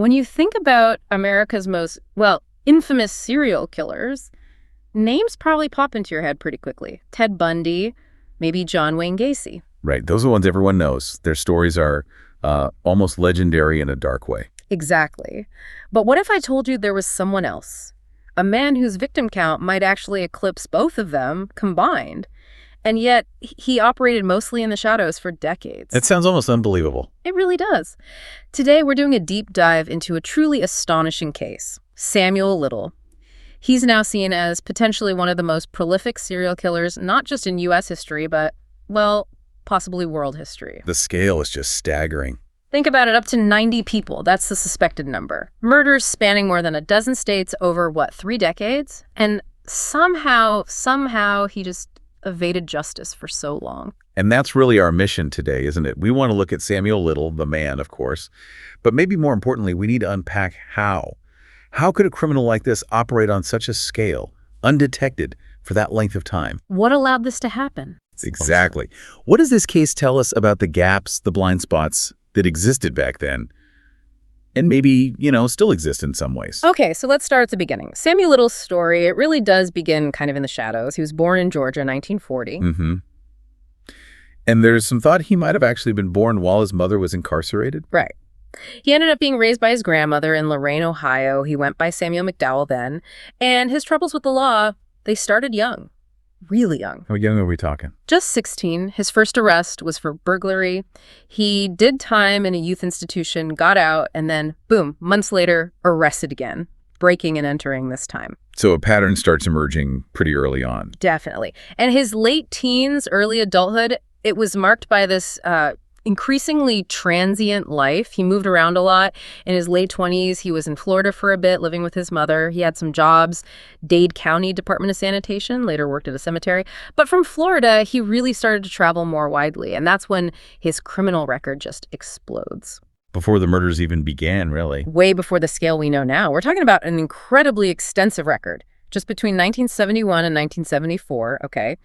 When you think about America's most, well, infamous serial killers, names probably pop into your head pretty quickly. Ted Bundy, maybe John Wayne Gacy. Right. Those are the ones everyone knows. Their stories are almost legendary in a dark way. Exactly. But what if I told you there was someone else? A man whose victim count might actually eclipse both of them combined. And yet, he operated mostly in the shadows for decades. It sounds almost unbelievable. It really does. Today, we're doing a deep dive into a truly astonishing case, Samuel Little. He's now seen as potentially one of the most prolific serial killers, not just in U.S. history, but, well, possibly world history. The scale is just staggering. Think about it, up to 90 people. That's the suspected number. Murders spanning more than a dozen states over, 3 decades? And somehow, he just evaded justice for so long. And that's really our mission today, isn't it? We want to look at Samuel Little, the man, of course. But maybe more importantly, we need to unpack how. How could a criminal like this operate on such a scale, undetected, for that length of time? What allowed this to happen? Exactly. What does this case tell us about the gaps, the blind spots that existed back then, and maybe, still exist in some ways? Okay, so let's start at the beginning. Samuel Little's story, it really does begin kind of in the shadows. He was born in Georgia in 1940. Mm-hmm. And there's some thought he might have actually been born while his mother was incarcerated? Right. He ended up being raised by his grandmother in Lorain, Ohio. He went by Samuel McDowell then. And his troubles with the law, they started young. Really young. How young are we talking? Just 16. His first arrest was for burglary. He did time in a youth institution, got out, and then, boom, months later, arrested again, breaking and entering this time. So a pattern starts emerging pretty early on. Definitely. And his late teens, early adulthood, it was marked by this increasingly transient life. He moved around a lot. In his late 20s, he was in Florida for a bit, living with his mother. He had some jobs, Dade County Department of Sanitation, later worked at a cemetery. But from Florida, he really started to travel more widely, and that's when his criminal record just explodes. Before the murders even began, really. Way before the scale we know now. We're talking about an incredibly extensive record. Just between 1971 and 1974, okay?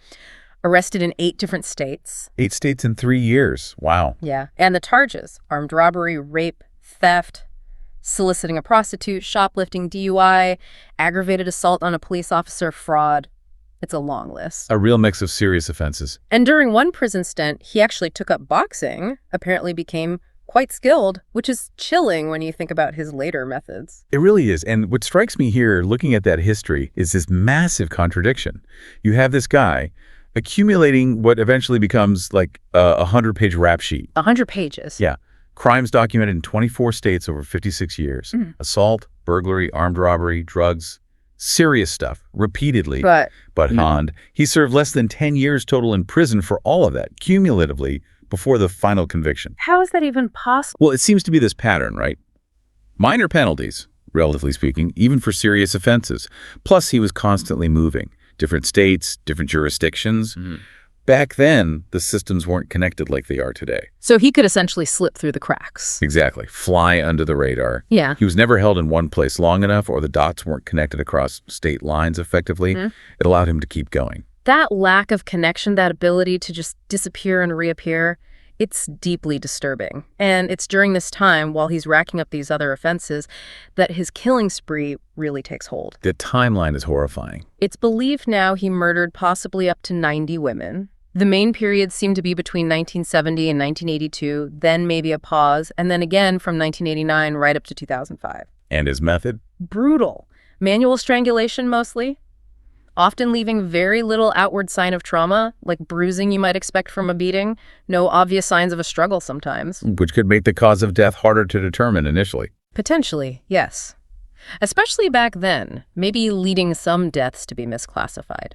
Arrested in 8 different states. 8 states in 3 years. Wow. Yeah. And the charges: armed robbery, rape, theft, soliciting a prostitute, shoplifting, DUI, aggravated assault on a police officer, fraud. It's a long list. A real mix of serious offenses. And during one prison stint, he actually took up boxing, apparently became quite skilled, which is chilling when you think about his later methods. It really is. And what strikes me here, looking at that history, is this massive contradiction. You have this guy accumulating what eventually becomes like a 100-page rap sheet. 100 pages. Yeah. Crimes documented in 24 states over 56 years. Assault, burglary, armed robbery, drugs, serious stuff, repeatedly. But Hand, he served less than 10 years total in prison for all of that, cumulatively, before the final conviction. How is that even possible? Well, it seems to be this pattern, right? Minor penalties, relatively speaking, even for serious offenses. Plus, he was constantly moving. Different states, different jurisdictions. Back then, the systems weren't connected like they are today. So he could essentially slip through the cracks. Exactly. Fly under the radar. Yeah. He was never held in one place long enough, or the dots weren't connected across state lines effectively. It allowed him to keep going. That lack of connection, that ability to just disappear and reappear, it's deeply disturbing. And it's during this time, while he's racking up these other offenses, that his killing spree really takes hold. The timeline is horrifying. It's believed now he murdered possibly up to 90 women. The main periods seem to be between 1970 and 1982, then maybe a pause, and then again from 1989 right up to 2005. And his method? Brutal. Manual strangulation mostly, often leaving very little outward sign of trauma, like bruising you might expect from a beating, no obvious signs of a struggle sometimes. Which could make the cause of death harder to determine initially. Potentially, yes. Especially back then, maybe leading some deaths to be misclassified.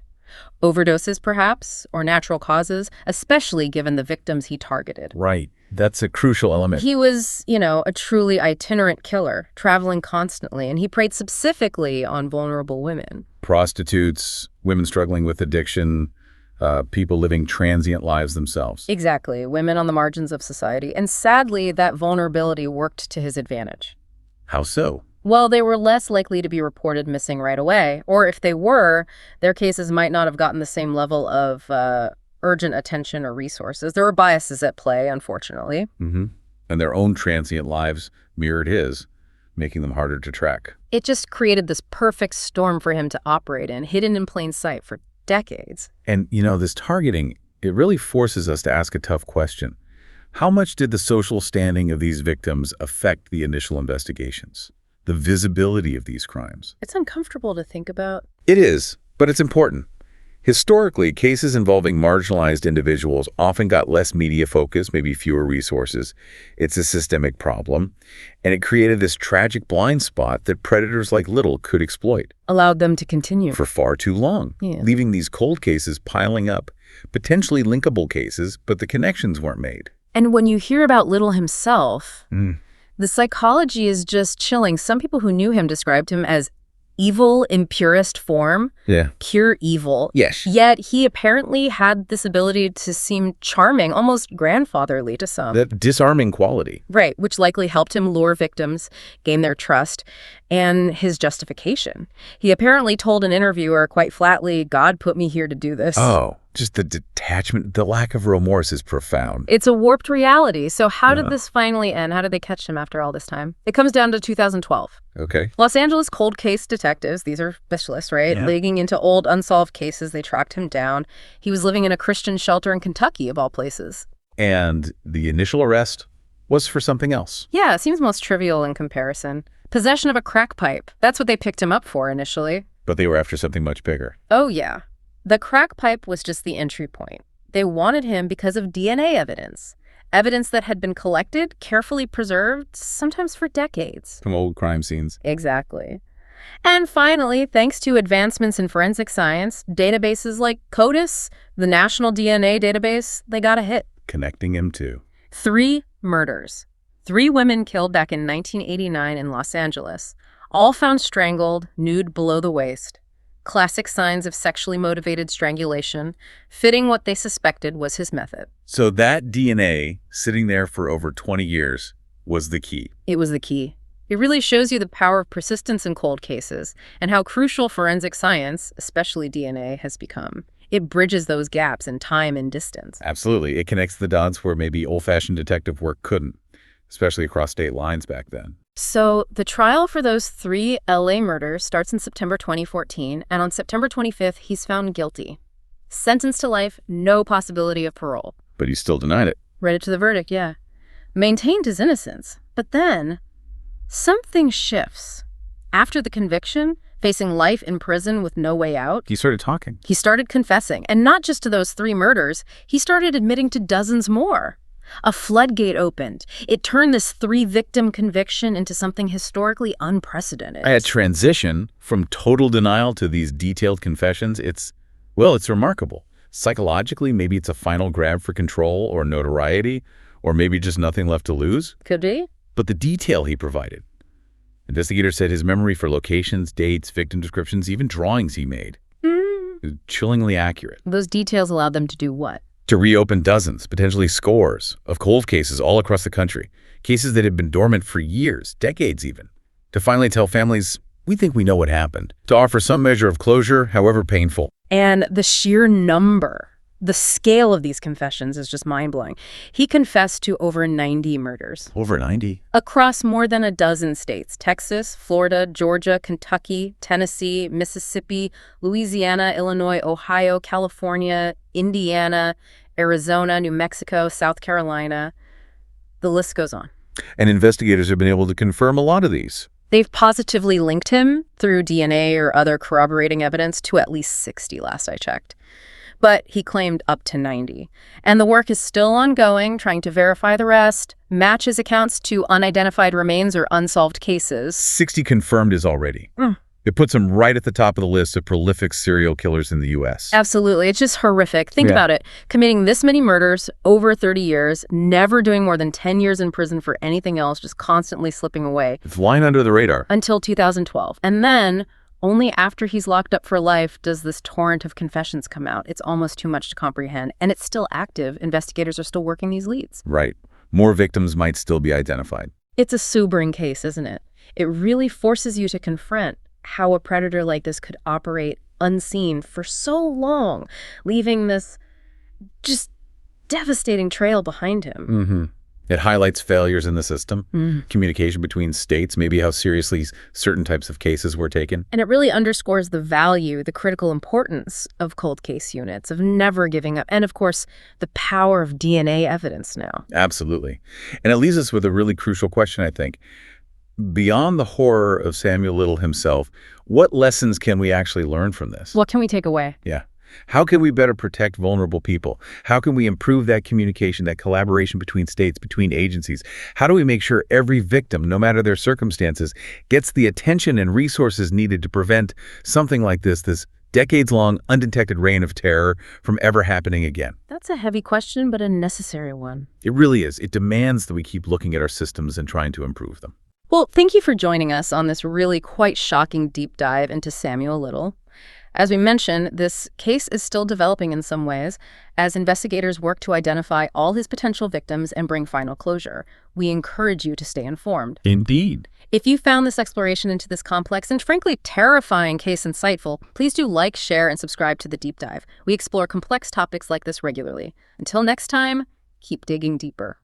Overdoses, perhaps, or natural causes, especially given the victims he targeted. Right. That's a crucial element. He was, a truly itinerant killer, traveling constantly, and he preyed specifically on vulnerable women. Prostitutes, women struggling with addiction, people living transient lives themselves. Exactly. Women on the margins of society. And sadly, that vulnerability worked to his advantage. How so? Well, they were less likely to be reported missing right away. Or if they were, their cases might not have gotten the same level of urgent attention or resources. There were biases at play, unfortunately. And their own transient lives mirrored his. making them harder to track. It just created this perfect storm for him to operate in, hidden in plain sight for decades. And, this targeting, it really forces us to ask a tough question. How much did the social standing of these victims affect the initial investigations? The visibility of these crimes? It's uncomfortable to think about. It is, but it's important. Historically, cases involving marginalized individuals often got less media focus, maybe fewer resources. It's a systemic problem, and it created this tragic blind spot that predators like Little could exploit. Allowed them to continue. For far too long, leaving these cold cases piling up, potentially linkable cases, but the connections weren't made. And when you hear about Little himself, the psychology is just chilling. Some people who knew him described him as evil in purest form. Yeah. Pure evil. Yes. Yet he apparently had this ability to seem charming, almost grandfatherly to some. That disarming quality. Right, which likely helped him lure victims, gain their trust, and his justification. He apparently told an interviewer quite flatly, "God put me here to do this." Oh, just the detachment, the lack of remorse is profound. It's a warped reality. So how did this finally end? How did they catch him after all this time? It comes down to 2012. Okay. Los Angeles cold case detectives, these are specialists, right? Yeah. Digging into old unsolved cases, they tracked him down. He was living in a Christian shelter in Kentucky, of all places. And the initial arrest was for something else. Yeah, it seems most trivial in comparison. Possession of a crack pipe. That's what they picked him up for initially. But they were after something much bigger. Oh, yeah. The crack pipe was just the entry point. They wanted him because of DNA evidence. Evidence that had been collected, carefully preserved, sometimes for decades. From old crime scenes. Exactly. And finally, thanks to advancements in forensic science, databases like CODIS, the National DNA Database, they got a hit. Connecting him to 3 murders. 3 women killed back in 1989 in Los Angeles, all found strangled, nude below the waist. Classic signs of sexually motivated strangulation, fitting what they suspected was his method. So that DNA, sitting there for over 20 years, was the key. It was the key. It really shows you the power of persistence in cold cases and how crucial forensic science, especially DNA, has become. It bridges those gaps in time and distance. Absolutely. It connects the dots where maybe old-fashioned detective work couldn't, especially across state lines back then. So the trial for those 3 LA murders starts in September 2014, and on September 25th, he's found guilty. Sentenced to life, no possibility of parole. But he still denied it. Read it to the verdict, yeah. Maintained his innocence. But then, something shifts. After the conviction, facing life in prison with no way out, he started talking. He started confessing, and not just to those 3 murders, he started admitting to dozens more. A floodgate opened. It turned this 3-victim conviction into something historically unprecedented. A transition from total denial to these detailed confessions, it's remarkable. Psychologically, maybe it's a final grab for control or notoriety, or maybe just nothing left to lose. Could be. But the detail he provided. Investigators said his memory for locations, dates, victim descriptions, even drawings he made, is chillingly accurate. Those details allowed them to do what? To reopen dozens, potentially scores, of cold cases all across the country, cases that had been dormant for years, decades even. To finally tell families, we think we know what happened. To offer some measure of closure, however painful. And the sheer number, the scale of these confessions is just mind-blowing. He confessed to over 90 murders. Over 90? Across more than a dozen states: Texas, Florida, Georgia, Kentucky, Tennessee, Mississippi, Louisiana, Illinois, Ohio, California, Indiana, Arizona, New Mexico, South Carolina. The list goes on. And investigators have been able to confirm a lot of these. They've positively linked him through DNA or other corroborating evidence to at least 60 last I checked. But he claimed up to 90. And the work is still ongoing, trying to verify the rest, match his accounts to unidentified remains or unsolved cases. 60 confirmed is already. It puts him right at the top of the list of prolific serial killers in the U.S. Absolutely. It's just horrific. Think about it. Committing this many murders over 30 years, never doing more than 10 years in prison for anything else, just constantly slipping away. It's flying under the radar. Until 2012. And then, only after he's locked up for life does this torrent of confessions come out. It's almost too much to comprehend. And it's still active. Investigators are still working these leads. Right. More victims might still be identified. It's a sobering case, isn't it? It really forces you to confront how a predator like this could operate unseen for so long, leaving this just devastating trail behind him. It highlights failures in the system, communication between states, maybe how seriously certain types of cases were taken. And it really underscores the value, the critical importance of cold case units, of never giving up, and of course, the power of DNA evidence now. Absolutely. And it leaves us with a really crucial question, I think. Beyond the horror of Samuel Little himself, what lessons can we actually learn from this? What can we take away? Yeah. How can we better protect vulnerable people? How can we improve that communication, that collaboration between states, between agencies? How do we make sure every victim, no matter their circumstances, gets the attention and resources needed to prevent something like this decades-long undetected reign of terror from ever happening again? That's a heavy question, but a necessary one. It really is. It demands that we keep looking at our systems and trying to improve them. Well, thank you for joining us on this really quite shocking deep dive into Samuel Little. As we mentioned, this case is still developing in some ways as investigators work to identify all his potential victims and bring final closure. We encourage you to stay informed. Indeed. If you found this exploration into this complex and frankly terrifying case insightful, please do like, share, and subscribe to The Deep Dive. We explore complex topics like this regularly. Until next time, keep digging deeper.